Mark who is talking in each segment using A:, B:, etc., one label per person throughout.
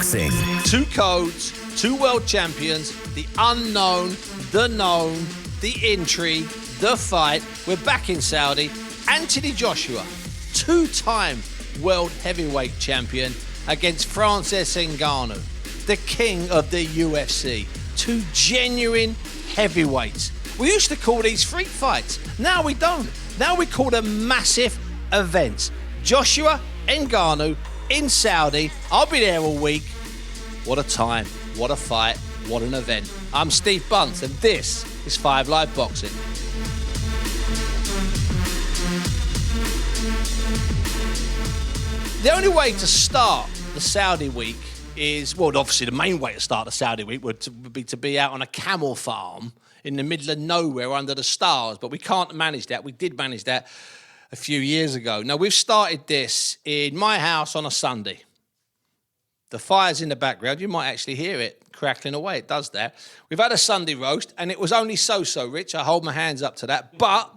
A: boxing.
B: Two codes, two world champions, the unknown, the known, the intrigue, the fight. We're back in Saudi. Anthony Joshua, two-time world heavyweight champion against Francis Ngannou, the king of the UFC. Two genuine heavyweights. We used to call these freak fights. Now we don't. Now we call them massive events. Joshua Ngannou in Saudi. I'll be there all week. What a time. What a fight. What an event. I'm Steve Bunce, and this is 5 Live Boxing. The only way to start the Saudi week is, well, obviously the main way to start the Saudi week would be to be out on a camel farm in the middle of nowhere under the stars, but we can't manage that. We did manage that a few years ago. Now, we've started this in my house on a Sunday. The fire's in the background. You might actually hear it crackling away. It does that. We've had a Sunday roast, and it was only so-so, Rich. I hold my hands up to that. But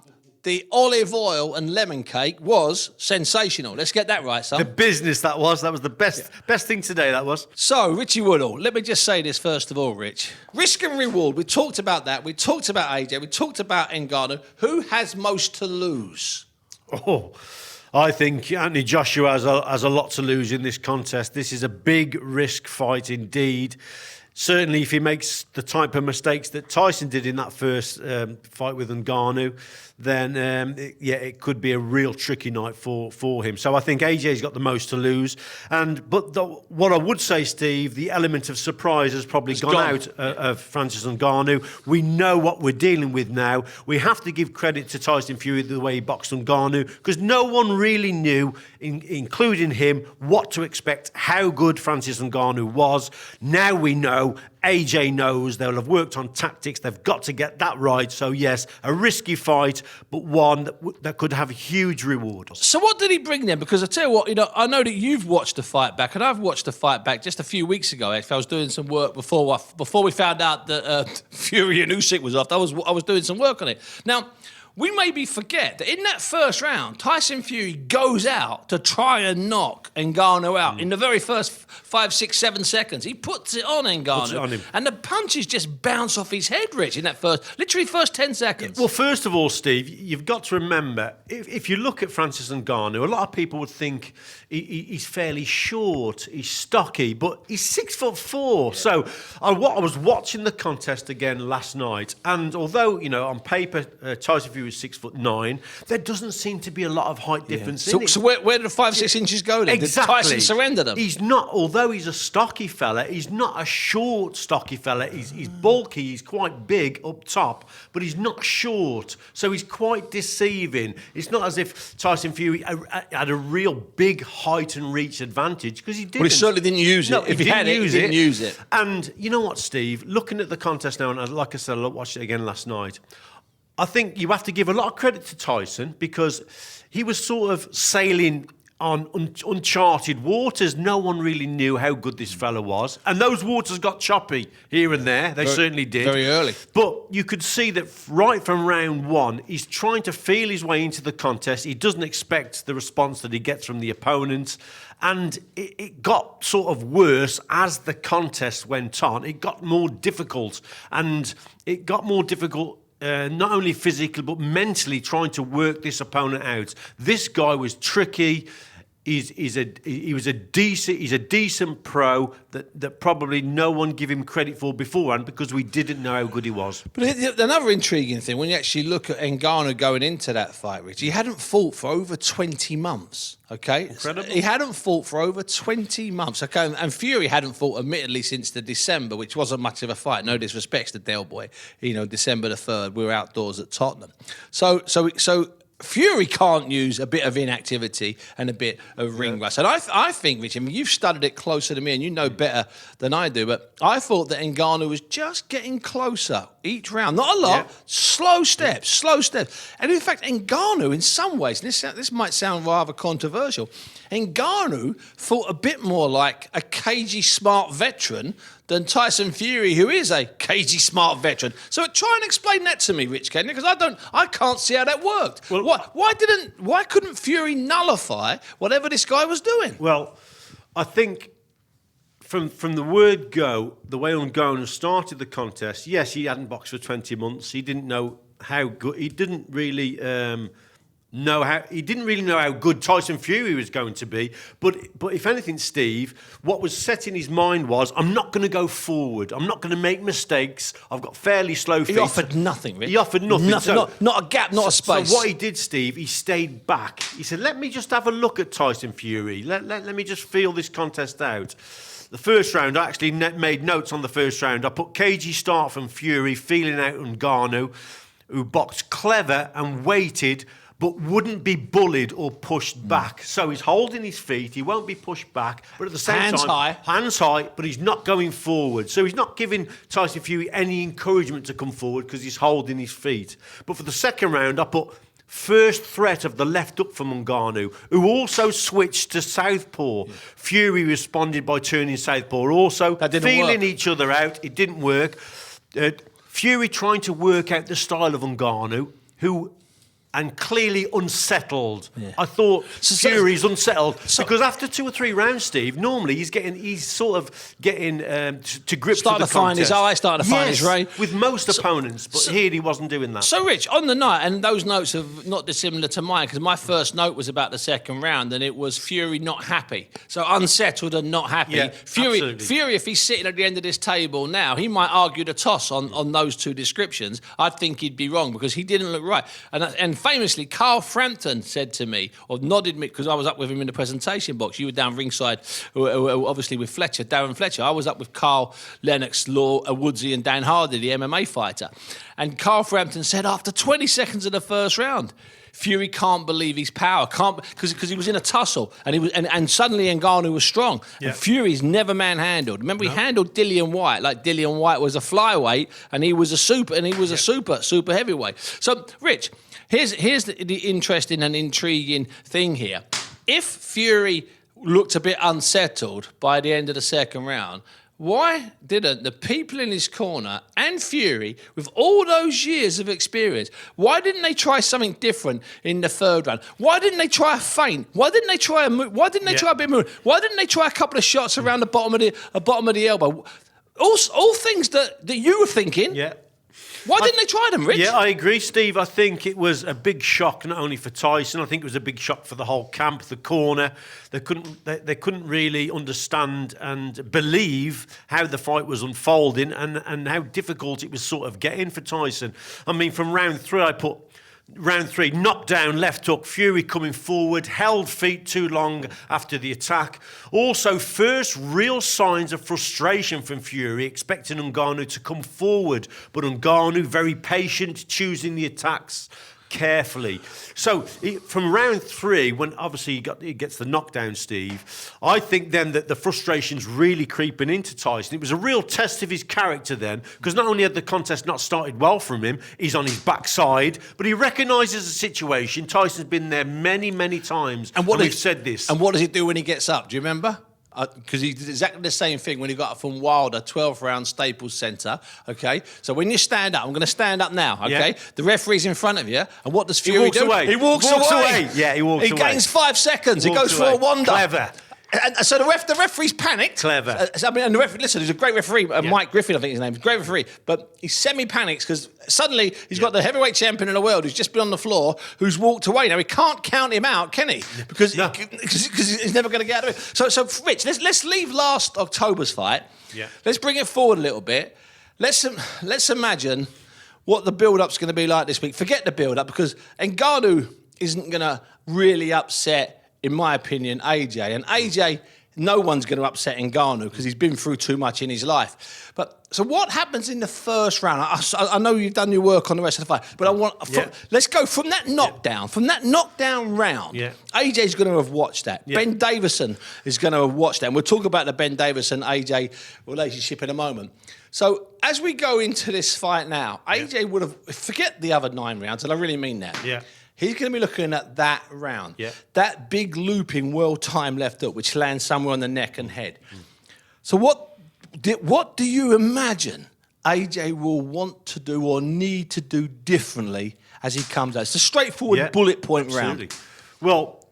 B: the olive oil and lemon cake was sensational. Let's get that right, son.
C: The business that was the best thing today, that was.
B: So, Richie Woodall, let me just say this first of all, Rich. Risk and reward, we talked about that. We talked about AJ. We talked about Ngannou. Who has most to lose?
C: Oh, I think Anthony Joshua has a lot to lose in this contest. This is a big risk fight indeed. Certainly, if he makes the type of mistakes that Tyson did in that first fight with Ngannou, then it could be a real tricky night for him. So I think AJ's got the most to lose. But what I would say, Steve, the element of surprise has probably gone out of Francis Ngannou. We know what we're dealing with now. We have to give credit to Tyson Fury the way he boxed Ngannou, because no one really knew, including him, what to expect, how good Francis Ngannou was. Now we know. AJ knows. They'll have worked on tactics. They've got to get that right. So, yes, a risky fight, but one that could have a huge reward.
B: So what did he bring then? Because I tell you what, I know that you've watched the fight back, and I've watched the fight back just a few weeks ago. Actually, I was doing some work before we found out that Fury and Usyk was off. I was doing some work on it. Now, we maybe forget that in that first round, Tyson Fury goes out to try and knock Ngannou out. In the very first 5, 6, 7 seconds, he puts it on Ngannou. And the punches just bounce off his head, Rich, in that first 10 seconds.
C: Well, first of all, Steve, you've got to remember, if you look at Francis Ngannou, a lot of people would think he's fairly short, he's stocky, but he's 6'4". Yeah. So I was watching the contest again last night, and although, on paper, Tyson Fury was 6'9", there doesn't seem to be a lot of height difference in it.
B: So where did the 5, 6 inches go then?
C: Exactly.
B: Did Tyson surrender them?
C: He's not, although he's a stocky fella, he's not a short stocky fella. He's bulky, he's quite big up top, but he's not short, so he's quite deceiving. It's not as if Tyson Fury had a real big height and reach advantage, because he didn't.
B: Well, he certainly didn't use it.
C: No,
B: if he had it, he didn't use it.
C: And you know what, Steve? Looking at the contest now, and like I said, I watched it again last night, I think you have to give a lot of credit to Tyson, because he was sort of sailing on uncharted waters. No one really knew how good this fella was. And those waters got choppy here and there. They certainly did.
B: Very early.
C: But you could see that right from round one, he's trying to feel his way into the contest. He doesn't expect the response that he gets from the opponent. And it got sort of worse as the contest went on. It got more difficult. And it got more difficult not only physically but mentally, trying to work this opponent out. This guy was tricky. He's a decent pro that probably no one gave him credit for beforehand, because we didn't know how good he was.
B: But another intriguing thing, when you actually look at Ngannou going into that fight, Rich, he hadn't fought for over 20 months. Okay,
C: incredible.
B: He hadn't fought for over 20 months. Okay, and Fury hadn't fought, admittedly, since the December, which wasn't much of a fight. No disrespect to Del Boy. December the 3rd, we were outdoors at Tottenham. So Fury can't use a bit of inactivity and a bit of ring rust. And I think, Rich, you've studied it closer to me and you know better than I do, but I thought that Ngannou was just getting closer each round. Not a lot, slow steps. And in fact, Ngannou, in some ways, this might sound rather controversial, Ngannou fought a bit more like a cagey, smart veteran than Tyson Fury, who is a cagey, smart veteran. So try and explain that to me, Rich Kenny, because I can't see how that worked. Well, why couldn't Fury nullify whatever this guy was doing?
C: Well, I think from the word go, the way Ngannou started the contest, yes, he hadn't boxed for 20 months. He didn't know how good. He didn't really know how. He didn't really know how good Tyson Fury was going to be. But if anything, Steve, what was set in his mind was, I'm not going to go forward. I'm not going to make mistakes. I've got fairly slow feet.
B: He offered nothing, Rich.
C: He offered nothing. So,
B: not a gap, not a space.
C: So what he did, Steve, he stayed back. He said, let me just have a look at Tyson Fury. Let me just feel this contest out. The first round, I actually made notes on the first round. I put cagey start from Fury, feeling out Ngannou, who boxed clever and waited, but wouldn't be bullied or pushed back. So he's holding his feet, he won't be pushed back, but at the same time, hands high, but he's not going forward. So he's not giving Tyson Fury any encouragement to come forward because he's holding his feet. But for the second round, I put first threat of the left hook from Ngannou, who also switched to southpaw. Fury responded by turning southpaw, also feeling each other out. It didn't work. Fury trying to work out the style of Ngannou, and clearly unsettled. Yeah. I thought Fury's unsettled because after 2 or 3 rounds, Steve, normally he's sort of getting to grips with the contest.
B: Starting to find his way.
C: With most opponents, but here he wasn't doing that.
B: So, Rich, on the night, and those notes are not dissimilar to mine, because my first note was about the second round, and it was Fury not happy. So unsettled and not happy.
C: Yeah,
B: Fury, if he's sitting at the end of this table now, he might argue the toss on those 2 descriptions. I'd think he'd be wrong because he didn't look right. And famously, Carl Frampton said to me, or nodded me, because I was up with him in the presentation box. You were down ringside, obviously with Darren Fletcher. I was up with Carl, Lennox, Law, Woodsy, and Dan Hardy, the MMA fighter. And Carl Frampton said after 20 seconds of the first round, Fury can't believe his power, because he was in a tussle, and suddenly Ngannou was strong. Yeah. And Fury's never manhandled. Remember, he handled Dillian White like Dillian White was a flyweight, and he was a super heavyweight. So, Rich, here's the interesting and intriguing thing here. If Fury looked a bit unsettled by the end of the second round, why didn't the people in his corner and Fury, with all those years of experience, why didn't they try something different in the third round? Why didn't they try a feint? Why didn't they try a move? Why didn't they try a bit of move? Why didn't they try a couple of shots around the bottom of the elbow? All things that you were thinking.
C: Yeah.
B: Why didn't they try them, Rich?
C: Yeah, I agree, Steve. I think it was a big shock, not only for Tyson. I think it was a big shock for the whole camp, the corner. They couldn't really understand and believe how the fight was unfolding and how difficult it was sort of getting for Tyson. I mean, from round 3, I put round 3, knockdown, left hook, Fury coming forward, held feet too long after the attack. Also, first real signs of frustration from Fury, expecting Ngannou to come forward, but Ngannou very patient, choosing the attacks carefully. So from round 3, when obviously he gets the knockdown, Steve, I think then that the frustration's really creeping into Tyson. It was a real test of his character then, because not only had the contest not started well from him, he's on his backside, but he recognises the situation. Tyson's been there many, many times, and we've said this.
B: And what does he do when he gets up? Do you remember? Because he did exactly the same thing when he got up from Wilder, 12th round, Staples Centre, okay? So when you stand up, I'm going to stand up now, okay? Yeah. The referee's in front of you, and what does Fury do?
C: He walks away. Yeah, he walks away.
B: He gains 5 seconds. He goes for a wander.
C: Clever.
B: And so the referee's panicked.
C: Clever.
B: And the referee, listen, he's a great referee, Mike Griffin, I think his name is, great referee, but he semi-panics because suddenly he's got the heavyweight champion in the world who's just been on the floor, who's walked away. Now, he can't count him out, can he? Because he's never going to get out of it. So Rich, let's leave last October's fight.
C: Yeah.
B: Let's bring it forward a little bit. Let's imagine what the build-up's going to be like this week. Forget the build-up, because Ngannou isn't going to really upset, in my opinion, AJ. And AJ, no one's going to upset Ngannou because he's been through too much in his life. But so what happens in the first round? I know you've done your work on the rest of the fight, but let's go from that knockdown, from that knockdown round.
C: Yeah.
B: AJ's going to have watched that. Yeah. Ben Davison is going to have watched that. And we'll talk about the Ben Davison-AJ relationship in a moment. So as we go into this fight now, AJ would have, forget the other 9 rounds, and I really mean that.
C: Yeah.
B: He's going to be looking at that round.
C: Yeah.
B: That big looping well-timed left hook, which lands somewhere on the neck and head. So what do you imagine AJ will want to do or need to do differently as he comes out? It's a straightforward bullet point round.
C: Well,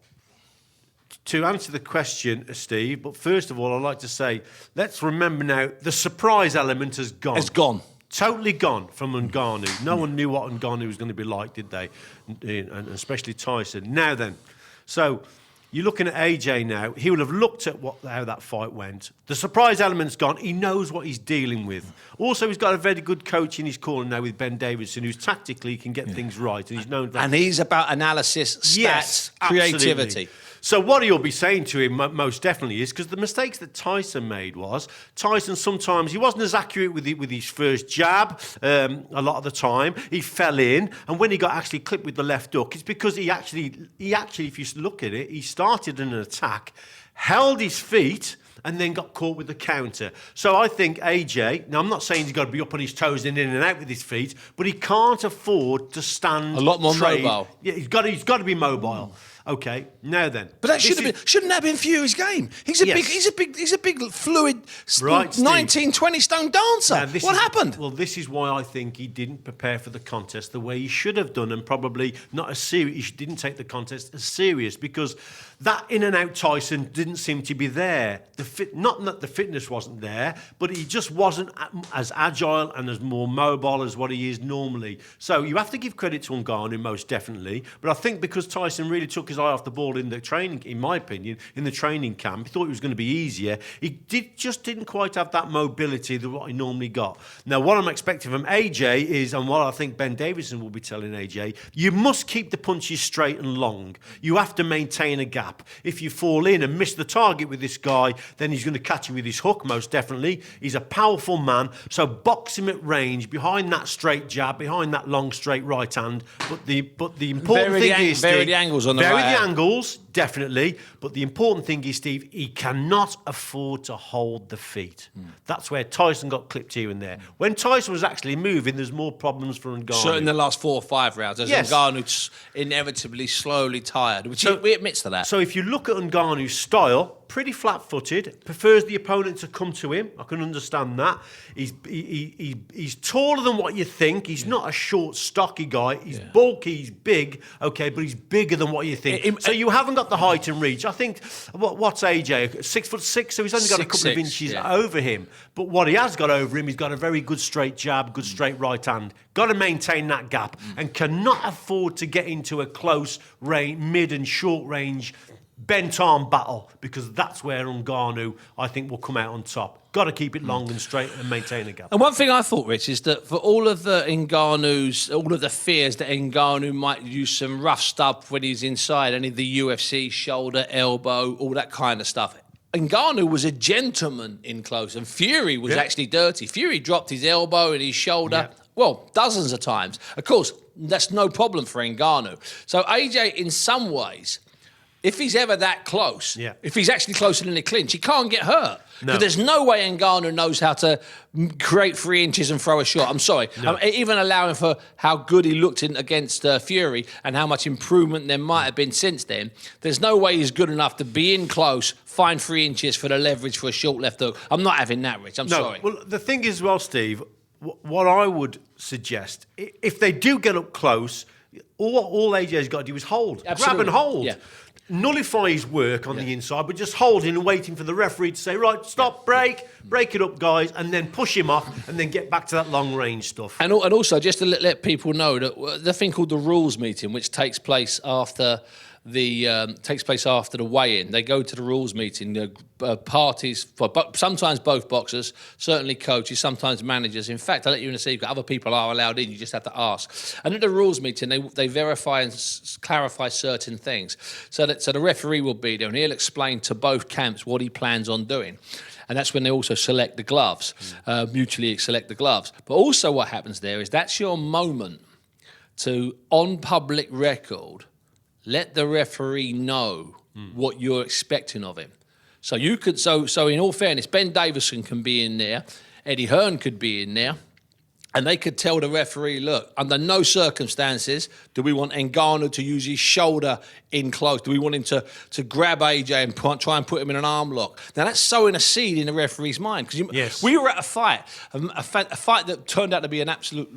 C: to answer the question, Steve, but first of all, I'd like to say, let's remember now, the surprise element has gone.
B: It's gone.
C: Totally gone from Ngannou. No one knew what Ngannou was going to be like, did they? And especially Tyson. Now then, so you're looking at AJ now. He will have looked at how that fight went. The surprise element's gone. He knows what he's dealing with. Also, he's got a very good coach in his corner now with Ben Davison, who's tactically can get things right. And he's known that.
B: And he's about analysis, stats, creativity.
C: Absolutely. So what he'll be saying to him most definitely is, because the mistakes that Tyson made was, Tyson sometimes, he wasn't as accurate with his first jab a lot of the time. He fell in, and when he got actually clipped with the left hook, it's because he actually, if you look at it, he started an attack, held his feet, and then got caught with the counter. So I think AJ, now I'm not saying he's got to be up on his toes and in and out with his feet, but he can't afford to stand
B: a lot more
C: trade.
B: mobile.
C: Yeah, he's got to be mobile. Okay, now then.
B: But that shouldn't that have been Fury's game? He's a big fluid,
C: right,
B: 19, 20 stone dancer. What happened?
C: Well, this is why I think he didn't prepare for the contest the way he should have done, and probably not as serious. He didn't take the contest as serious, because that in and out Tyson didn't seem to be there. Not that the fitness wasn't there, but he just wasn't as agile and as more mobile as what he is normally. So you have to give credit to Ngannou, most definitely. But I think because Tyson really took his eye off the ball in the training, in my opinion, in the training camp, he thought it was going to be easier. He just didn't quite have that mobility that what he normally got. Now, what I'm expecting from AJ is, and what I think Ben Davison will be telling AJ, you must keep the punches straight and long. You have to maintain a gap. If you fall in and miss the target with this guy, then he's going to catch you with his hook, most definitely. He's a powerful man, so box him at range, behind that straight jab, behind that long straight right hand. But the important thing is,
B: vary the angles on the right hand.
C: Angles, definitely. But the important thing is, Steve, he cannot afford to hold the feet. That's where Tyson got clipped here and there. When Tyson was actually moving, there's more problems for Ngannou.
B: So in the last 4 or 5 rounds, as Ngannou inevitably slowly tired, which he admits to that.
C: So if you look at Ngannou's style, pretty flat-footed, prefers the opponent to come to him. I can understand that. He's taller than what you think. He's not a short, stocky guy. He's bulky, he's big, okay, but he's bigger than what you think. So you haven't got the height and reach. I think, what's AJ? 6'6", so he's only got a couple of inches over him. But what he has got over him, he's got a very good straight jab, good straight right hand. Got to maintain that gap and cannot afford to get into a close range, mid and short range bent arm battle, because that's where Ngannou, I think, will come out on top. Got to keep it long and straight and maintain a gap.
B: And one thing I thought, Rich, is that for all of the fears that Ngannou might use some rough stuff when he's inside, any of the UFC, shoulder, elbow, all that kind of stuff, Ngannou was a gentleman in close, and Fury was actually dirty. Fury dropped his elbow and his shoulder, well, dozens of times. Of course, that's no problem for Ngannou. So AJ, in some ways, if he's ever that close, if he's actually closer than the clinch, he can't get hurt. Because there's no way Ngannou knows how to create 3 inches and throw a shot. I'm sorry. No. Even allowing for how good he looked against Fury and how much improvement there might have been since then, there's no way he's good enough to be in close, find 3 inches for the leverage for a short left hook. I'm not having that, Rich. I'm sorry.
C: Well, the thing is, Steve, what I would suggest, if they do get up close, all AJ's got to do is hold.
B: Absolutely.
C: Grab and hold.
B: Yeah.
C: Nullify his work on the inside, but just holding and waiting for the referee to say, right, stop, break it up, guys, and then push him off and then get back to that long range stuff.
B: And also, just to let people know that the thing called the rules meeting, which takes place after the weigh-in. They go to the rules meeting, parties, sometimes both boxers, certainly coaches, sometimes managers. In fact, I'll let you in a secret, other people are allowed in, you just have to ask. And at the rules meeting, they verify and clarify certain things. So the referee will be there and he'll explain to both camps what he plans on doing. And that's when they also select the gloves, mutually select the gloves. But also what happens there is that's your moment to, on public record, let the referee know what you're expecting of him. So you could, so in all fairness, Ben Davison can be in there, Eddie Hearn could be in there, And they could tell the referee, look, under no circumstances do we want Ngannou to use his shoulder in close. Do we want him to grab AJ and try and put him in an arm lock? Now, that's sowing a seed in the referee's mind. Because we were at a fight that turned out to be an absolute,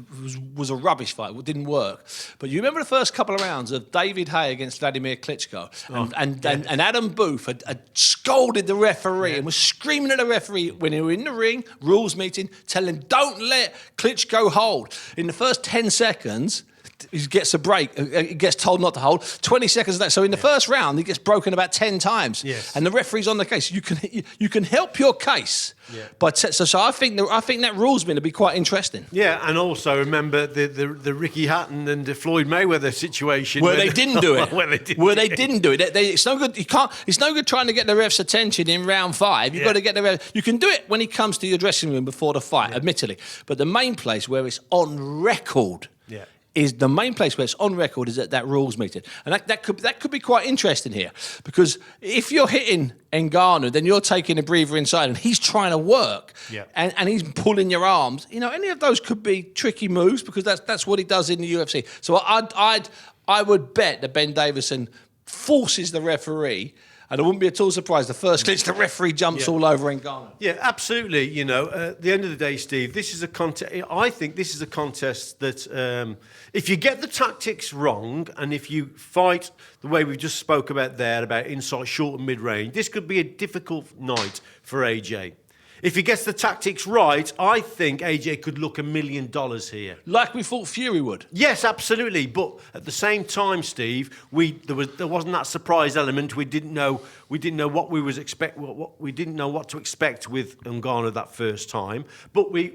B: was a rubbish fight. It didn't work. But you remember the first couple of rounds of David Haye against Vladimir Klitschko? And Adam Booth had scolded the referee and was screaming at the referee when they were in the ring, rules meeting, telling him, don't let Klitschko hold. In the first 10 seconds, he gets a break. He gets told not to hold. 20 seconds later. So in the first round, he gets broken about 10 times.
C: Yes.
B: And the referee's on the case. You can help your case. Yeah. But so I think that rule's going to be quite interesting.
C: Yeah, and also remember the Ricky Hatton and the Floyd Mayweather situation
B: where they didn't do it.
C: Where they didn't
B: do it. It's no good. It's no good trying to get the ref's attention in round 5. You've got to get the ref. You can do it when he comes to your dressing room before the fight, admittedly. But the main place where it's on record. Yeah. Is the main place where it's on record is at that rules meeting. And that could be quite interesting here. Because if you're hitting Ngannou, then you're taking a breather inside and he's trying to work and he's pulling your arms. You know, any of those could be tricky moves because that's what he does in the UFC. So I would bet that Ben Davison forces the referee. And I wouldn't be at all surprised. The first clinch, the referee jumps all over Ngannou.
C: Yeah, absolutely. You know, at the end of the day, Steve, this is a contest. I think this is a contest that if you get the tactics wrong and if you fight the way we just spoke about there, about inside, short and mid-range, this could be a difficult night for AJ. If he gets the tactics right, I think AJ could look $1 million here.
B: Like we thought Fury would.
C: Yes, absolutely. But at the same time, Steve, there wasn't that surprise element. We didn't know what we was expect. We didn't know what to expect with Ngannou that first time. But we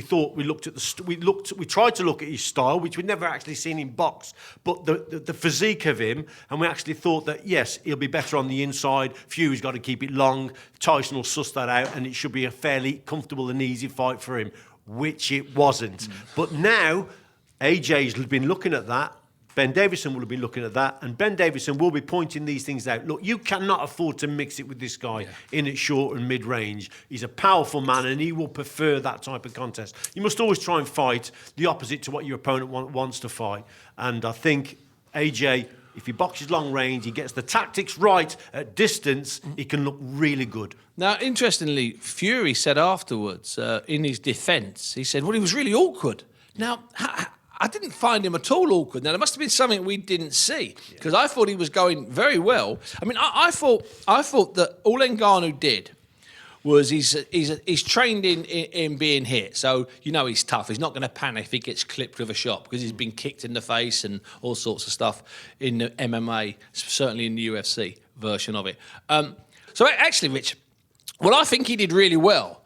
C: thought we tried to look at his style, which we'd never actually seen him box. But the physique of him, and we actually thought that yes, he'll be better on the inside. Fury's got to keep it long. Tyson will suss that out, and it should be a fairly comfortable and easy fight for him, which it wasn't. But now, AJ's been looking at that, Ben Davison will have been looking at that, and Ben Davison will be pointing these things out. Look, you cannot afford to mix it with this guy in at short and mid-range. He's a powerful man, and he will prefer that type of contest. You must always try and fight the opposite to what your opponent wants to fight. And I think AJ, if he boxes long range, he gets the tactics right at distance, he can look really good.
B: Now, interestingly, Fury said afterwards, in his defence, he said, well, he was really awkward. Now, I didn't find him at all awkward. Now, there must have been something we didn't see, because I thought he was going very well. I mean, I thought that all Ngannou did was he's trained in being hit. So, you know, he's tough. He's not going to panic if he gets clipped with a shot because he's been kicked in the face and all sorts of stuff in the MMA, certainly in the UFC version of it. So actually, Rich, what I think he did really well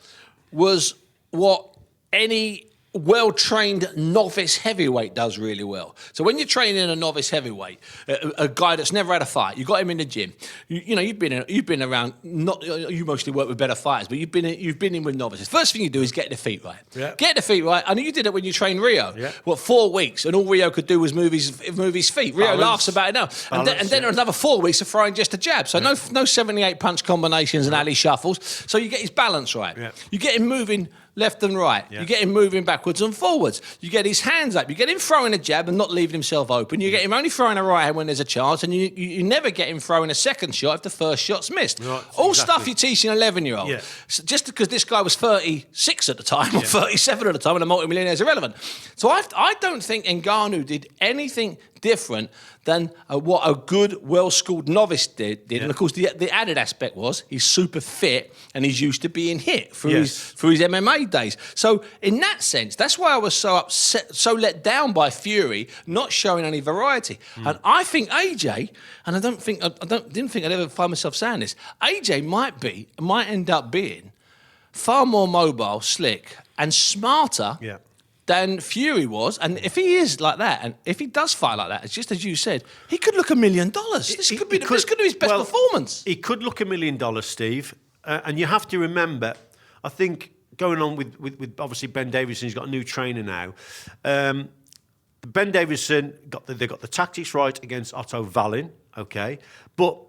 B: was what any well-trained novice heavyweight does really well. So when you're training a novice heavyweight, a guy that's never had a fight, you got him in the gym. You've been around. You mostly work with better fighters, but you've been in with novices. First thing you do is get the feet right. Yeah. Get the feet right. I know you did it when you trained Rio. Yeah. 4 weeks, and all Rio could do was move his feet. Rio laughs about it now, and then another 4 weeks of throwing just a jab. So no 78 punch combinations and alley shuffles. So you get his balance right. Yeah. You get him moving left and right. Yeah. You get him moving backwards and forwards. You get his hands up. You get him throwing a jab and not leaving himself open. You get him only throwing a right hand when there's a chance, and you never get him throwing a second shot if the first shot's missed. Right, all stuff you teach an 11-year-old. Yeah. So just because this guy was 36 at the time or 37 at the time and a multi-millionaire is irrelevant. So I don't think Ngannou did anything different than what a good, well-schooled novice did. Yeah. And of course, the added aspect was he's super fit and he's used to being hit through his MMA days. So in that sense, that's why I was so upset, so let down by Fury not showing any variety. And I think AJ, and I didn't think I'd ever find myself saying this, AJ might end up being far more mobile, slick, and smarter. Yeah. Than Fury was, and if he is like that, and if he does fight like that, it's just as you said, he could look $1 million. This could be his best performance.
C: He could look $1 million, Steve, and you have to remember. I think going on with obviously Ben Davison, he's got a new trainer now. Ben Davison they got the tactics right against Otto Wallin, okay, but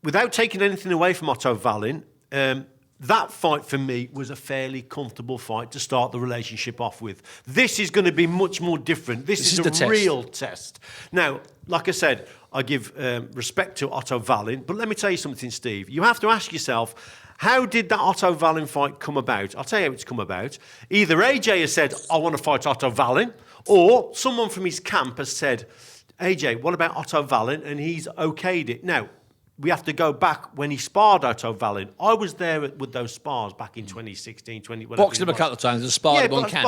C: without taking anything away from Otto Wallin. that fight for me was a fairly comfortable fight to start the relationship off with. This is going to be much more different. This is a real test. Now, like I said, I give respect to Otto Wallin, but let me tell you something, Steve. You have to ask yourself, how did that Otto Wallin fight come about? I'll tell you how it's come about. Either AJ has said, I want to fight Otto Wallin, or someone from his camp has said, AJ, what about Otto Wallin? And he's okayed it. Now, we have to go back when he sparred Otto Wallin. I was there with those spars back in 2016, 20...
B: Boxed him a couple of times and sparred him on camp.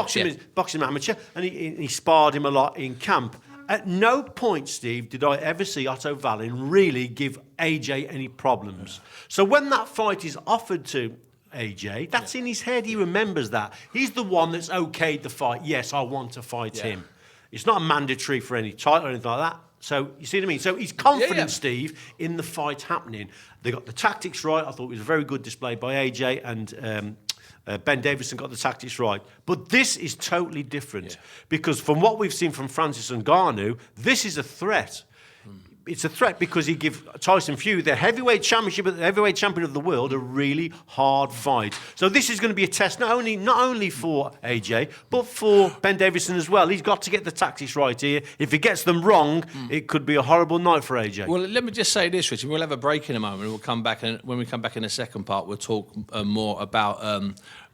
C: Boxing him amateur, and he sparred him a lot in camp. At no point, Steve, did I ever see Otto Wallin really give AJ any problems. So when that fight is offered to AJ, that's in his head. He remembers that. He's the one that's okayed the fight. Yes, I want to fight him. It's not mandatory for any title or anything like that. So, you see what I mean? So, he's confident, Steve, in the fight happening. They got the tactics right. I thought it was a very good display by AJ, and Ben Davison got the tactics right. But this is totally different because from what we've seen from Francis Ngannou, this is a threat. It's a threat because he gives Tyson Fury, the heavyweight championship, the heavyweight champion of the world, a really hard fight. So this is going to be a test not only for AJ, but for Ben Davison as well. He's got to get the tactics right here. If he gets them wrong, it could be a horrible night for AJ.
B: Well, let me just say this, Richard. We'll have a break in a moment. We'll come back, and when we come back in the second part, we'll talk more about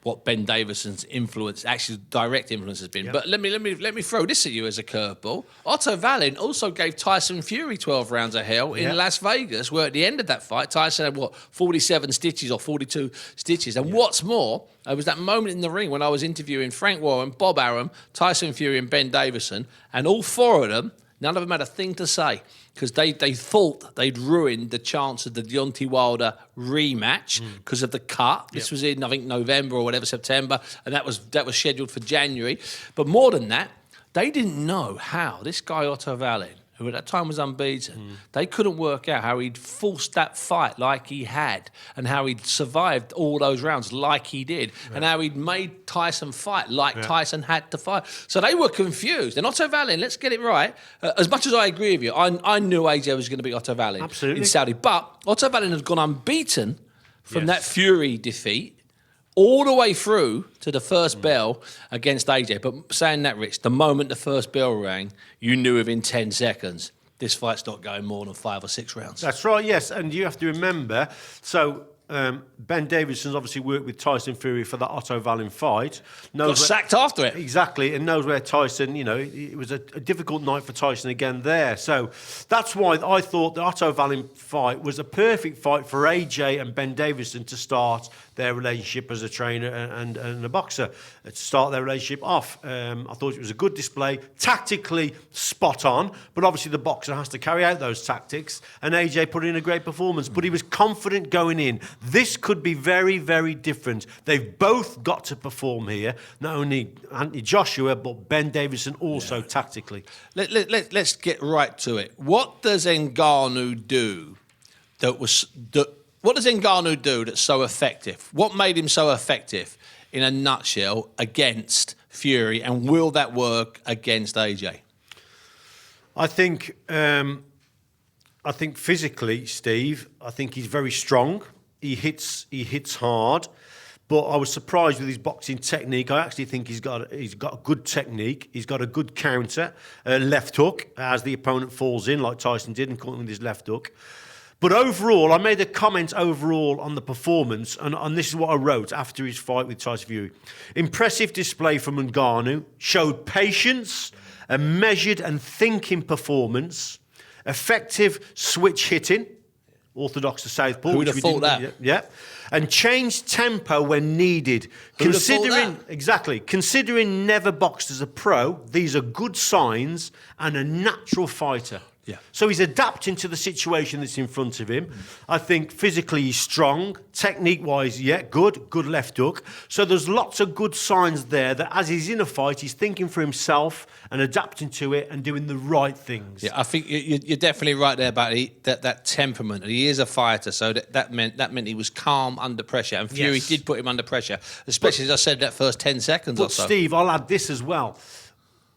B: what Ben Davison's influence, actually direct influence, has been. Yep. But let me throw this at you as a curveball. Otto Wallin also gave Tyson Fury 12 rounds of hell in Las Vegas, where at the end of that fight, Tyson had 47 stitches or 42 stitches. And what's more, there was that moment in the ring when I was interviewing Frank Warren, Bob Arum, Tyson Fury, and Ben Davison, and all four of them, none of them had a thing to say because they thought they'd ruined the chance of the Deontay Wilder rematch because of the cut. This was in, I think, November or whatever, September, and that was scheduled for January. But more than that, they didn't know how this guy Otto Wallin, who at that time was unbeaten, they couldn't work out how he'd forced that fight like he had and how he'd survived all those rounds like he did and how he'd made Tyson fight like Tyson had to fight. So they were confused. And Otto Wallin, let's get it right, as much as I agree with you, I knew AJ was going to beat Otto Wallin in Saudi, but Otto Wallin had gone unbeaten from that Fury defeat all the way through to the first bell against AJ. But saying that, Rich, the moment the first bell rang, you knew within 10 seconds this fight's not going more than 5 or 6 rounds.
C: That's right, yes. And you have to remember, so Ben Davison's obviously worked with Tyson Fury for that Otto Wallin fight.
B: Got sacked after it.
C: Exactly, and knows where Tyson, it was a difficult night for Tyson again there. So that's why I thought the Otto Wallin fight was a perfect fight for AJ and Ben Davison to start their relationship as a trainer and a boxer, to start their relationship off. I thought it was a good display, tactically spot on, but obviously the boxer has to carry out those tactics, and AJ put in a great performance, but he was confident going in. This could be very, very different. They've both got to perform here, not only Anthony Joshua, but Ben Davison also tactically.
B: Let's get right to it. What does Ngannou do What does Ngannou do that's so effective? What made him so effective, in a nutshell, against Fury, and will that work against AJ?
C: I think physically, Steve, I think he's very strong. He hits hard, but I was surprised with his boxing technique. I actually think he's got a good technique. He's got a good counter, left hook as the opponent falls in, like Tyson did, and caught him with his left hook. But overall, I made a comment overall on the performance, and this is what I wrote after his fight with Tyson Fury. Impressive display from Ngannou, showed patience, a measured and thinking performance, effective switch hitting, orthodox to southpaw.
B: Who would have thought that?
C: Yeah. And changed tempo when needed. Considering never boxed as a pro, these are good signs and a natural fighter.
B: Yeah.
C: So he's adapting to the situation that's in front of him. I think physically he's strong. Technique-wise, good left hook. So there's lots of good signs there that as he's in a fight, he's thinking for himself and adapting to it and doing the right things.
B: Yeah, I think you're definitely right there about that temperament. He is a fighter, so that meant he was calm under pressure. And Fury did put him under pressure, especially, as I said, that first 10 seconds or so.
C: But Steve, I'll add this as well.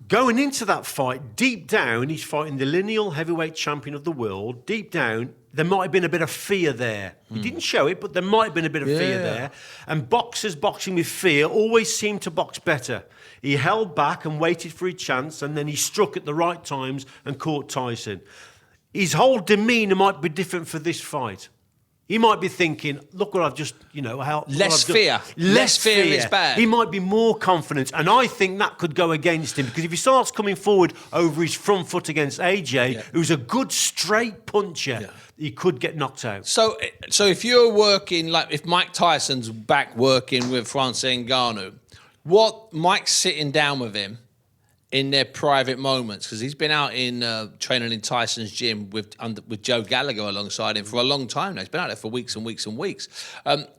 C: Going into that fight, deep down, he's fighting the lineal heavyweight champion of the world. Deep down, there might have been a bit of fear there. He didn't show it, but there might have been a bit of fear there. And boxers boxing with fear always seem to box better. He held back and waited for his chance, and then he struck at the right times and caught Tyson. His whole demeanour might be different for this fight. He might be thinking, look what I've just,
B: Less fear. Less fear is bad.
C: He might be more confident. And I think that could go against him, because if he starts coming forward over his front foot against AJ, who's a good straight puncher, he could get knocked out.
B: So if you're working, like if Mike Tyson's back working with Francis Ngannou, what Mike's sitting down with him in their private moments, because he's been out in training in Tyson's gym with Joe Gallagher alongside him for a long time now. He's been out there for weeks and weeks and weeks.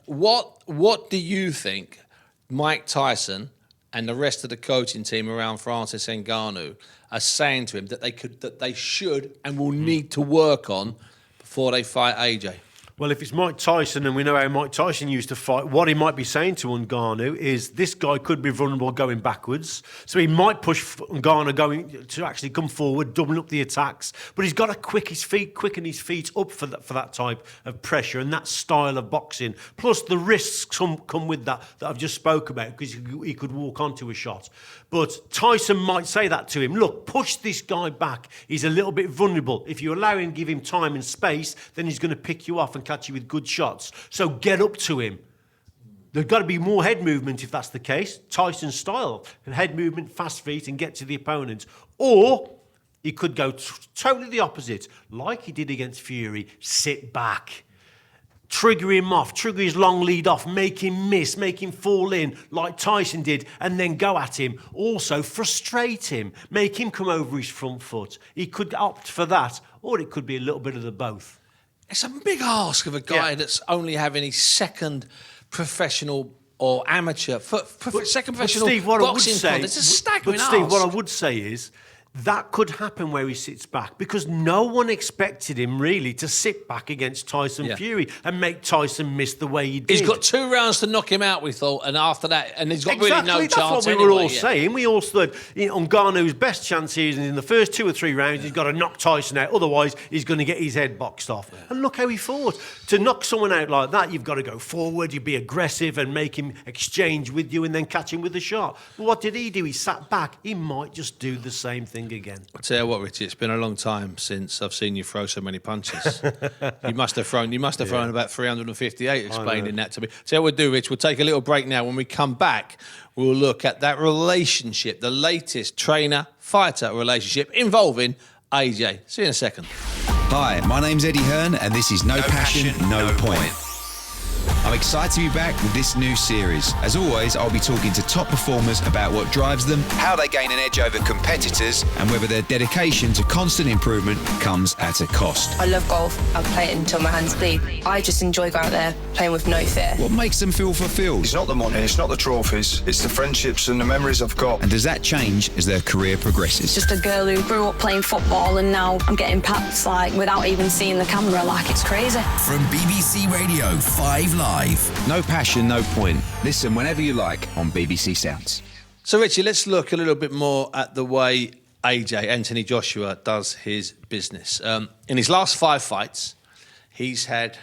B: What do you think Mike Tyson and the rest of the coaching team around Francis Ngannou are saying to him that they should and will need to work on before they fight AJ?
C: Well, if it's Mike Tyson, and we know how Mike Tyson used to fight, what he might be saying to Ngannou is this guy could be vulnerable going backwards. So he might push Ngannou going to actually come forward, doubling up the attacks. But he's got to quicken his feet up for that type of pressure and that style of boxing. Plus the risks come with that I've just spoke about, because he could walk onto a shot. But Tyson might say that to him. Look, push this guy back. He's a little bit vulnerable. If you allow him, give him time and space, then he's going to pick you off and catch you with good shots. So get up to him. There's got to be more head movement if that's the case. Tyson's style. Head movement, fast feet, and get to the opponent. Or he could go totally the opposite, like he did against Fury. Sit back. Trigger him off, trigger his long lead off, make him miss, make him fall in like Tyson did, and then go at him. Also frustrate him, make him come over his front foot. He could opt for that, or it could be a little bit of the both.
B: It's a big ask of a guy that's only having his second professional or amateur, second professional
C: Steve, what
B: boxing
C: I would say,
B: contest. It's a staggering ask.
C: Steve, what I would say is, that could happen where he sits back, because no one expected him really to sit back against Tyson Fury and make Tyson miss the way he did.
B: He's got 2 rounds to knock him out, we thought, and after that, and he's got really no chance.
C: That's what we were all saying. We all thought Ngannou's best chance is in the first 2 or 3 rounds, he's got to knock Tyson out. Otherwise, he's going to get his head boxed off. Yeah. And look how he fought. To knock someone out like that, you've got to go forward, you be aggressive and make him exchange with you and then catch him with a shot. But what did he do? He sat back. He might just do the same thing again.
B: I'll tell you what, Richie, it's been a long time since I've seen you throw so many punches. You must have thrown about 358 explaining that to me. So what we'll do, Rich, we'll take a little break now. When we come back, we'll look at that relationship, the latest trainer-fighter relationship involving AJ. See you in a second.
A: Hi, my name's Eddie Hearn, and this is No Passion, No Point. I'm excited to be back with this new series. As always, I'll be talking to top performers about what drives them, how they gain an edge over competitors, and whether their dedication to constant improvement comes at a cost.
D: I love golf. I play it until my hands bleed. I just enjoy going out there playing with no fear.
A: What makes them feel fulfilled?
E: It's not the money, it's not the trophies, it's the friendships and the memories I've got.
A: And does that change as their career progresses?
D: Just a girl who grew up playing football, and now I'm getting pads like without even seeing the camera. Like, it's crazy.
F: From BBC Radio 5 Live.
A: No Passion, No Point. Listen whenever you like on BBC Sounds.
B: So, Richie, let's look a little bit more at the way AJ, Anthony Joshua, does his business. In his last 5 fights, he's had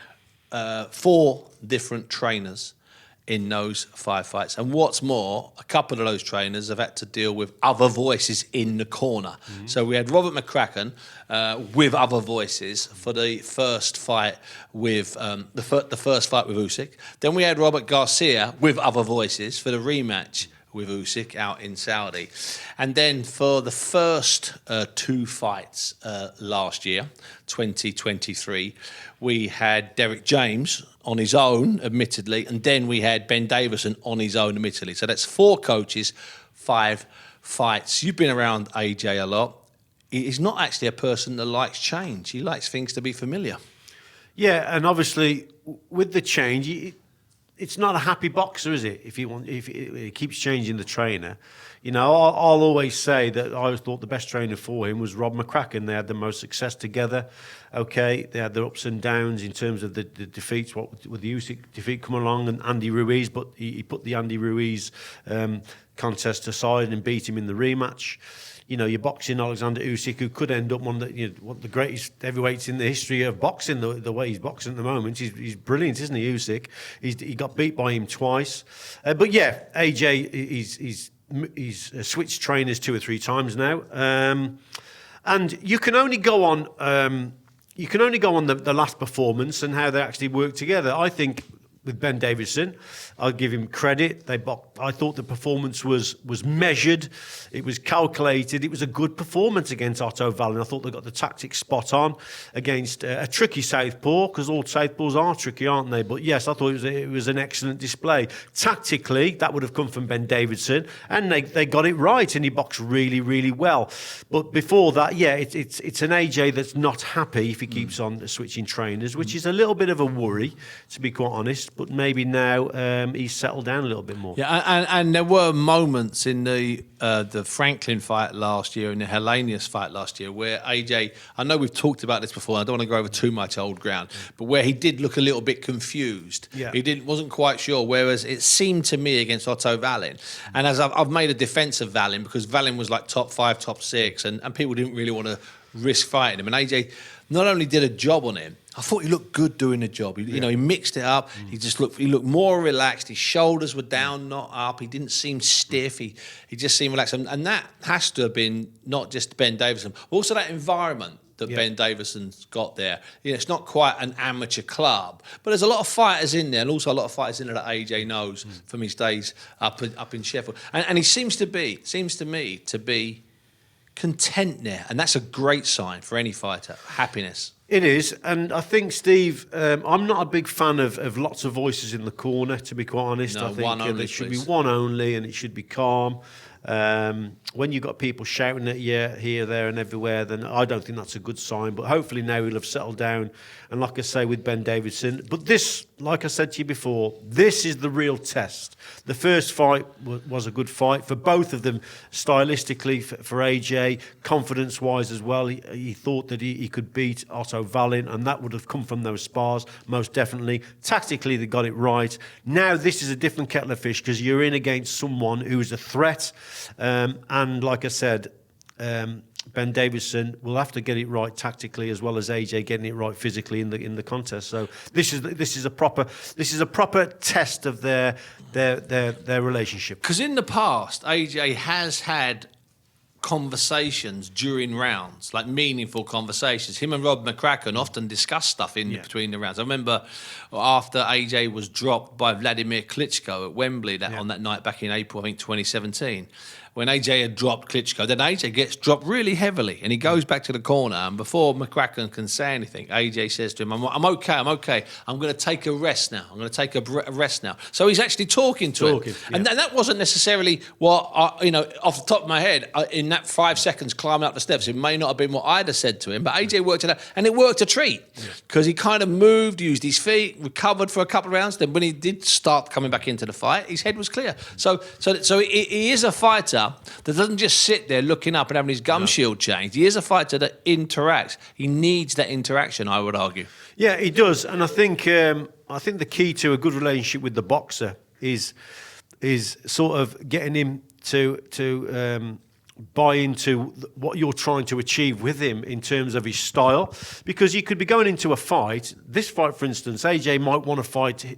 B: 4 different trainers in those 5 fights. And what's more, a couple of those trainers have had to deal with other voices in the corner. Mm-hmm. So we had Robert McCracken with other voices for the first fight with the first fight with Usyk. Then we had Robert Garcia with other voices for the rematch with Usyk out in Saudi. And then for the first 2 fights last year, 2023, we had Derek James on his own, admittedly, and then we had Ben Davison on his own, admittedly. So that's 4 coaches, 5 fights. You've been around AJ a lot. He's not actually a person that likes change. He likes things to be familiar.
C: Yeah, and obviously with the change, it's not a happy boxer, is it? If he keeps changing the trainer, I'll always say that I always thought the best trainer for him was Rob McCracken. They had the most success together. Okay, they had their ups and downs in terms of the defeats. What with the Usyk defeat come along and Andy Ruiz, but he put the Andy Ruiz contest aside and beat him in the rematch. you're boxing Alexander Usyk, who could end up one of the greatest heavyweights in the history of boxing. The way he's boxing at the moment, he's brilliant, isn't he, Usyk? He got beat by him twice. But yeah, AJ, he's switched trainers 2 or 3 times now, and you can only go on. You can only go on the last performance and how they actually work together. I think with Ben Davison, I'll give him credit. I thought the performance was measured. It was calculated. It was a good performance against Otto Wallin. I thought they got the tactics spot on against a tricky southpaw, because all southpaws are tricky, aren't they? But yes, I thought it was an excellent display. Tactically, that would have come from Ben Davison, and they got it right, and he boxed really, really well. But before that, yeah, it's an AJ that's not happy if he keeps on switching trainers, which is a little bit of a worry, to be quite honest. But maybe now he's settled down a little bit more.
B: Yeah, and there were moments in the Franklin fight last year and the Hellenius fight last year where AJ, I know we've talked about this before, I don't want to go over too much old ground, but where he did look a little bit confused.
C: Yeah.
B: He wasn't quite sure, whereas it seemed to me against Otto Wallin, and as I've made a defence of Wallin, because Wallin was like top 5, top 6, and people didn't really want to risk fighting him, and AJ not only did a job on him, I thought he looked good doing the job. He mixed it up. He looked more relaxed. His shoulders were down, not up. He didn't seem stiff. He just seemed relaxed. And that has to have been not just Ben Davison, but also that environment that Ben Davison's got there. It's not quite an amateur club, but there's a lot of fighters in there, and also a lot of fighters in there that AJ knows from his days up in Sheffield. And he seems to me to be content there, and that's a great sign for any fighter. Happiness.
C: It is, and I think, Steve, I'm not a big fan of lots of voices in the corner, to be quite honest.
B: No,
C: I think
B: one only,
C: there should
B: please.
C: be one only, and it should be calm. When you've got people shouting at you here, there and everywhere, then I don't think that's a good sign. But hopefully now he'll have settled down. And like I say, with Ben Davison. But this, like I said to you before, this is the real test. The first fight was a good fight for both of them, stylistically, for AJ, confidence-wise as well. He thought that he could beat Otto Wallin, and that would have come from those spars, most definitely. Tactically, they got it right. Now this is a different kettle of fish, because you're in against someone who is a threat. And like I said, Ben Davison will have to get it right tactically, as well as AJ getting it right physically in the contest. So this is a proper test of their relationship.
B: Because in the past, AJ has had conversations during rounds, like meaningful conversations. Him and Rob McCracken often discuss stuff in between the rounds. I remember after AJ was dropped by Vladimir Klitschko at Wembley on that night back in April, I think 2017. When AJ had dropped Klitschko, then AJ gets dropped really heavily, and he goes back to the corner, and before McCracken can say anything, AJ says to him, I'm okay, I'm going to take a rest now. I'm going to take a rest now. So he's actually talking to him.
C: Yeah.
B: And that wasn't necessarily what, off the top of my head, in that 5 seconds climbing up the steps, it may not have been what I'd have said to him, but AJ worked it out, and it worked a treat, because he kind of moved, used his feet, recovered for a couple of rounds. Then when he did start coming back into the fight, his head was clear. So he is a fighter that doesn't just sit there looking up and having his gum shield changed. He is a fighter that interacts. He needs that interaction, I would argue.
C: Yeah, he does, and I think the key to a good relationship with the boxer is sort of getting him to buy into what you're trying to achieve with him in terms of his style, because you could be going into a fight. This fight, for instance, AJ might want to fight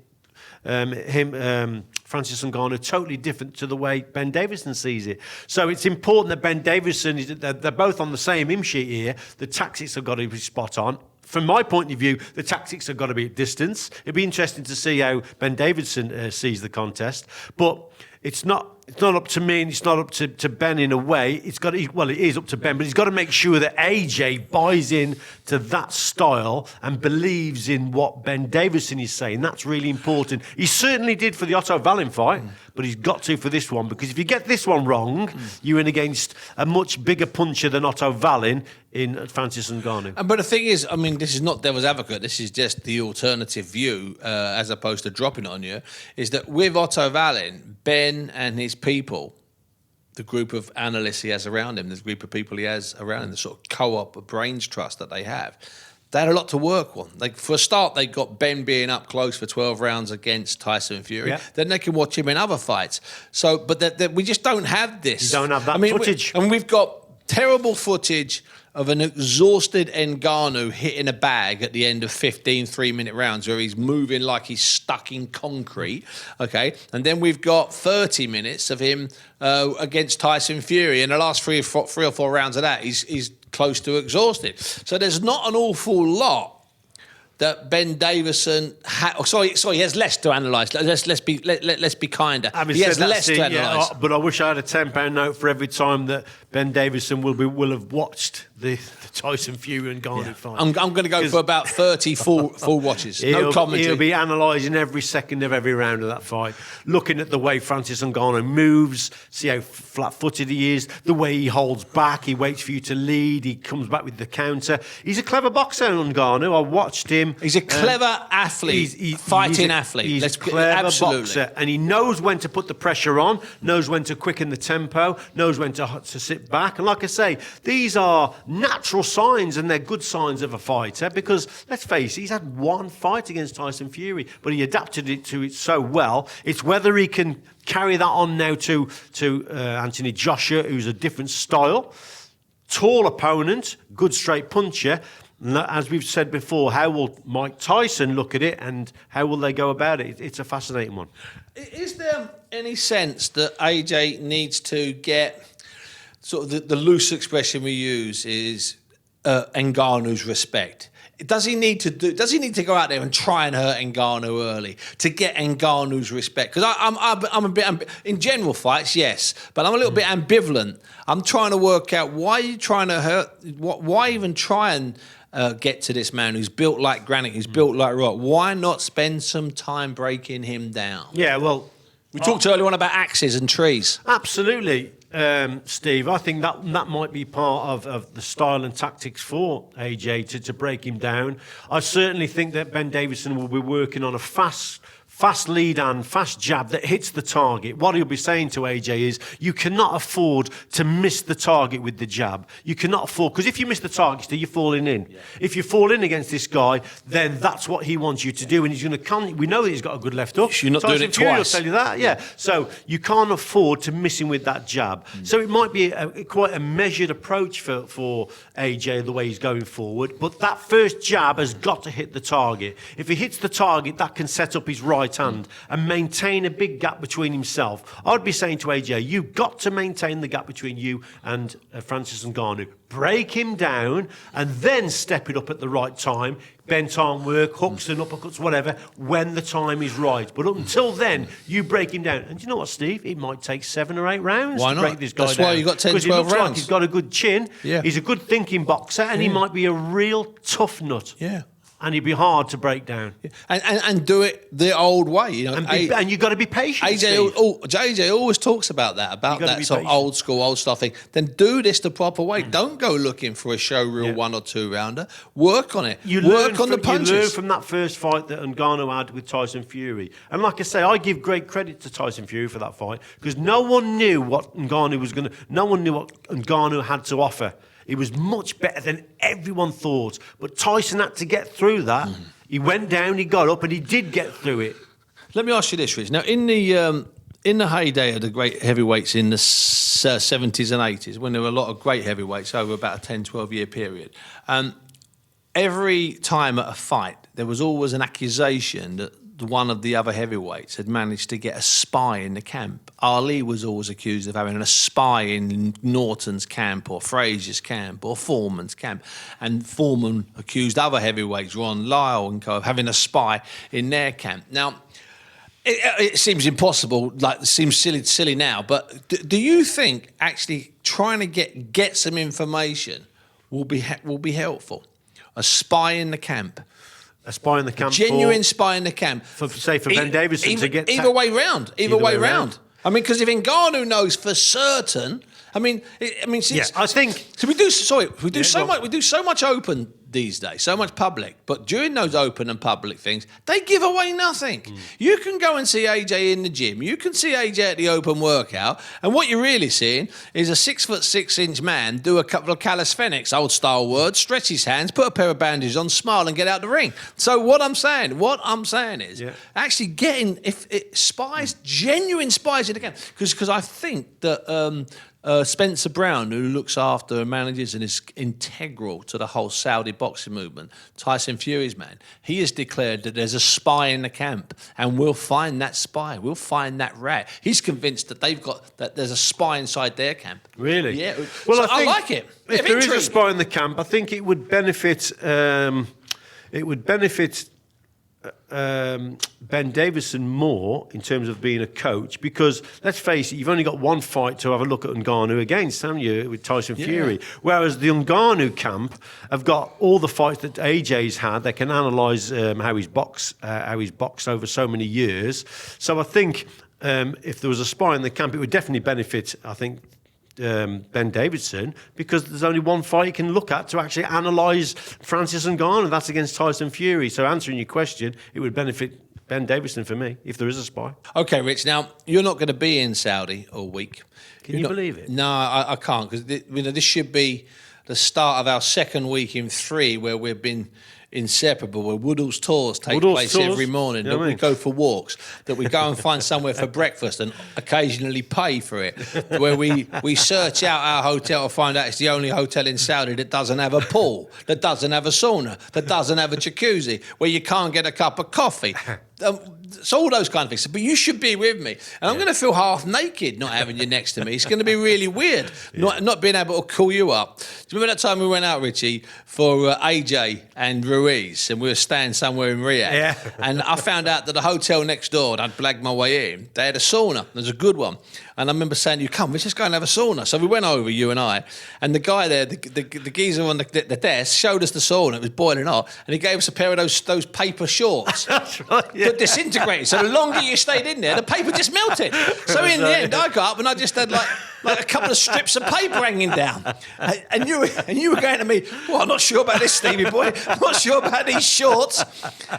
C: Francis Ngannou, totally different to the way Ben Davison sees it. So it's important that Ben Davison, they're both on the same hymn sheet here. The tactics have got to be spot on. From my point of view, the tactics have got to be at distance. It'd be interesting to see how Ben Davison sees the contest. But it's not up to me, and it's not up to Ben in a way. It is up to Ben, but he's got to make sure that AJ buys in to that style and believes in what Ben Davison is saying. That's really important. He certainly did for the Otto Wallin fight, but he's got to for this one, because if you get this one wrong, you're in against a much bigger puncher than Otto Wallin in Francis Ngannou.
B: But the thing is, I mean, this is not devil's advocate. This is just the alternative view, as opposed to dropping it on you, is that with Otto Wallin, Ben and his people, the group of analysts he has around him, the group of people he has around him, the sort of co-op brains trust that they had a lot to work on. Like, for a start, they got Ben being up close for 12 rounds against Tyson Fury. Yeah. Then they can watch him in other fights. So, but we just don't have this.
C: You don't have that footage.
B: And we've got terrible footage of an exhausted Ngannou hitting a bag at the end of 15 3-minute rounds where he's moving like he's stuck in concrete, okay? And then we've got 30 minutes of him against Tyson Fury. In the last three or four rounds of that, he's close to exhausted. So there's not an awful lot that Ben Davison he has less to analyse. Let's be kinder. He has less to analyse.
C: But I wish I had a £10 note for every time that Ben Davison will have watched the Tyson Fury and Ngannou fight.
B: I'm going to go for about 30 full watches. No commentary.
C: He'll be analysing every second of every round of that fight, looking at the way Francis Ngannou moves, see how flat-footed he is, the way he holds back, he waits for you to lead, he comes back with the counter. He's a clever boxer, Ngannou. I watched him.
B: He's a clever athlete, fighting athlete.
C: He's a clever boxer, and he knows when to put the pressure on, knows when to quicken the tempo, knows when to sit back. And like I say, these are natural signs, and they're good signs of a fighter, because let's face it, he's had one fight against Tyson Fury, but he adapted to it so well. It's whether he can carry that on now to Anthony Joshua, who's a different style, tall opponent, good straight puncher. As we've said before, how will Mike Tyson look at it, and how will they go about it? It's a fascinating one.
B: Is there any sense that AJ needs to get sort of the loose expression we use is Ngannou's respect? Does he need to go out there and try and hurt Ngannou early to get Ngannou's respect? Because I'm a bit in general fights, yes, but I'm a little bit ambivalent. I'm trying to work out why are you trying to hurt? Why even try and get to this man who's built like granite, who's built like rock? Why not spend some time breaking him down?
C: Yeah, well,
B: we talked earlier on about axes and trees.
C: Absolutely. Steve, I think that might be part of the style and tactics for AJ to break him down. I certainly think that Ben Davison will be working on a fast lead and fast jab that hits the target. What he'll be saying to AJ is, you cannot afford to miss the target with the jab. You cannot afford, because if you miss the target, Steve, you're falling in. Yeah. If you fall in against this guy, then that's what he wants you to do, and he's going to. We know that he's got a good left hook.
B: You're not doing it twice.
C: I'll tell you that. Yeah. So you can't afford to miss him with that jab. So it might be quite a measured approach for AJ the way he's going forward. But that first jab has got to hit the target. If he hits the target, that can set up his right hand and maintain a big gap between himself. I'd be saying to AJ, you've got to maintain the gap between you and Francis Ngannou. Break him down and then step it up at the right time. Bent arm work, hooks and uppercuts, whatever, when the time is right. But up until then, you break him down. And do you know what, Steve? It might take 7 or 8 rounds to break this guy down.
B: That's why you got 10, 12 rounds.
C: Because he looks like he's got a good chin.
B: Yeah.
C: He's a good thinking boxer, and he might be a real tough nut.
B: Yeah.
C: And he'd be hard to break down.
B: And do it the old way, you know.
C: And you've got to be patient.
B: AJ always talks about that sort of old school, old stuff thing. Then do this the proper way. Don't go looking for a showreel 1 or 2 rounder. Work on it. Work on the punches.
C: You learn from that first fight that Ngannou had with Tyson Fury. And like I say, I give great credit to Tyson Fury for that fight, because no one knew what Ngannou had to offer. He was much better than everyone thought. But Tyson had to get through that. He went down, he got up, and he did get through it.
B: Let me ask you this, Rich. Now, in the heyday of the great heavyweights in the 70s and 80s, when there were a lot of great heavyweights over about a 10, 12-year period, every time at a fight, there was always an accusation that one of the other heavyweights had managed to get a spy in the camp. Ali was always accused of having a spy in Norton's camp or Frazier's camp or Foreman's camp. And Foreman accused other heavyweights, Ron Lyle and co, of having a spy in their camp. Now, it seems impossible, it seems silly now, but do you think actually trying to get some information will be helpful? A spy in the camp?
C: A spy in the camp.
B: Genuine spy in the camp.
C: For Ben Davison to get...
B: Either way round. Either way round. I mean, because if Ngannou knows for certain... I think... So we do so much open these days, so much public, but during those open and public things, they give away nothing. You can go and see AJ in the gym, you can see AJ at the open workout, and what you're really seeing is a 6'6" man do a couple of calisthenics, old style words, stretch his hands, put a pair of bandages on, smile and get out the ring. So what I'm saying is actually getting genuine spies in the game, because I think that Spencer Brown, who looks after and manages and is integral to the whole Saudi boxing movement, Tyson Fury's man, he has declared that there's a spy in the camp, and we'll find that spy. We'll find that rat. He's convinced that there's a spy inside their camp.
C: Really?
B: Yeah.
C: Well,
B: so
C: I think
B: I like it.
C: If there is a spy in the camp, I think it would benefit. Ben Davison more in terms of being a coach, because let's face it, you've only got one fight to have a look at Ngannou against, haven't you, with Tyson Fury? Whereas the Ngannou camp have got all the fights that AJ's had. They can analyse how he's boxed over so many years. So I think if there was a spy in the camp, it would definitely benefit, I think, Ben Davidson, because there's only one fight you can look at to actually analyse Francis Ngannou, and that's against Tyson Fury. So answering your question, it would benefit Ben Davidson for me, if there is a spy.
B: Okay, Rich, now, you're not going to be in Saudi all week.
C: Can you believe it?
B: No, I can't, because this should be the start of our second week in 3 where we've been inseparable, where Woodall's tours take place every morning, that we go for walks, that we go and find somewhere for breakfast and occasionally pay for it, where we search out our hotel to find out it's the only hotel in Saudi that doesn't have a pool, that doesn't have a sauna, that doesn't have a jacuzzi, where you can't get a cup of coffee. So all those kind of things. But you should be with me. And I'm going to feel half naked not having you next to me. It's going to be really weird not being able to call you up. Do you remember that time we went out, Richie, for AJ and Ruiz, and we were staying somewhere in Riyadh?
C: Yeah.
B: And I found out that the hotel next door, and I'd blagged my way in, they had a sauna. There's a good one. And I remember saying, let's just go and have a sauna. So we went over, you and I, and the guy there, the geezer on the desk, showed us the sauna. It was boiling hot. And he gave us a pair of those paper shorts.
C: That's right, yeah.
B: But disintegrated. So the longer you stayed in there, the paper just melted. So in the end, I got up and I just had like a couple of strips of paper hanging down. And you were going to me, well, I'm not sure about this, Stevie boy. I'm not sure about these shorts.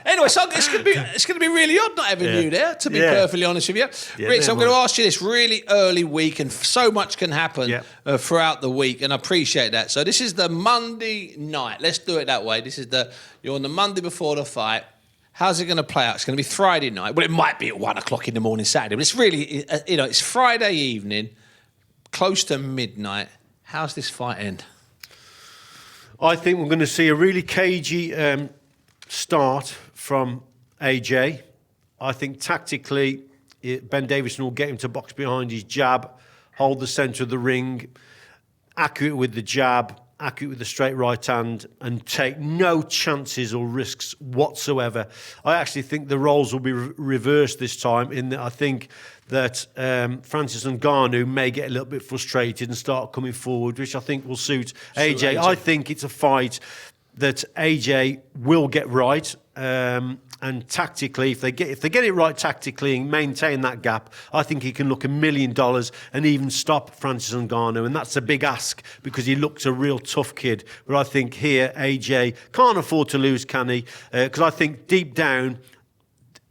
B: Anyway, so it's going to be really odd not having you there, to be perfectly honest with you.
C: Yeah,
B: Rich, I'm going to ask you this really early week, and so much can happen throughout the week, and I appreciate that. So this is the Monday night. Let's do it that way. You're on the Monday before the fight. How's it going to play out? It's going to be Friday night. Well, it might be at 1 o'clock in the morning Saturday, but it's really, it's Friday evening, close to midnight. How's this fight end?
C: I think we're going to see a really cagey start from AJ. I think tactically, Ben Davison will get him to box behind his jab, hold the centre of the ring, accurate with the jab, accurate with the straight right hand, and take no chances or risks whatsoever. I actually think the roles will be reversed this time, in that I think that Francis Ngannou may get a little bit frustrated and start coming forward, which I think will suit AJ. I think it's a fight that AJ will get right. And tactically, if they get it right tactically and maintain that gap, I think he can look $1 million and even stop Francis Ngannou. And that's a big ask, because he looks a real tough kid. But I think here, AJ can't afford to lose, can he? Because I think deep down,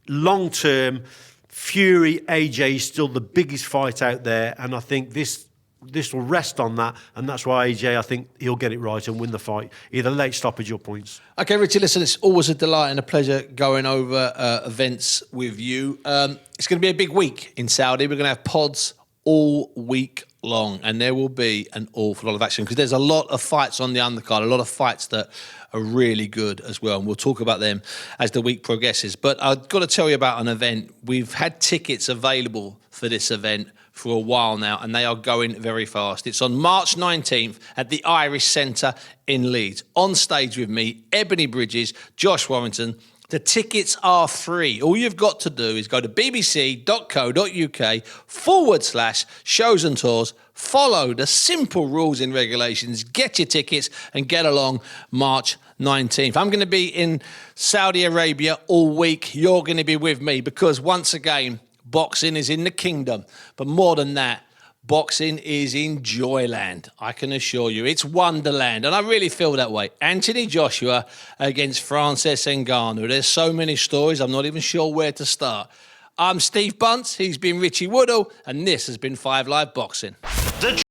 C: long term, Fury AJ is still the biggest fight out there, and I think this will rest on that, and that's why AJ, I think he'll get it right and win the fight, either late stoppage or points.
B: Okay, Richie, listen, it's always a delight and a pleasure going over events with you. It's going to be a big week in Saudi. We're going to have pods all week long, and there will be an awful lot of action, because there's a lot of fights on the undercard, a lot of fights that are really good as well, and we'll talk about them as the week progresses. But I've got to tell you about an event. We've had tickets available for this event for a while now, and they are going very fast. It's on March 19th at the Irish Centre in Leeds. On stage with me, Ebony Bridges, Josh Warrington. The tickets are free. All you've got to do is go to bbc.co.uk/shows and tours, follow the simple rules and regulations, get your tickets and get along March 19th. I'm going to be in Saudi Arabia all week. You're going to be with me, because once again, boxing is in the kingdom. But more than that, boxing is in Joyland. I can assure you, it's Wonderland. And I really feel that way. Anthony Joshua against Francis Ngannou. There's so many stories, I'm not even sure where to start. I'm Steve Bunce, he's been Richie Woodall, and this has been 5 Live Boxing.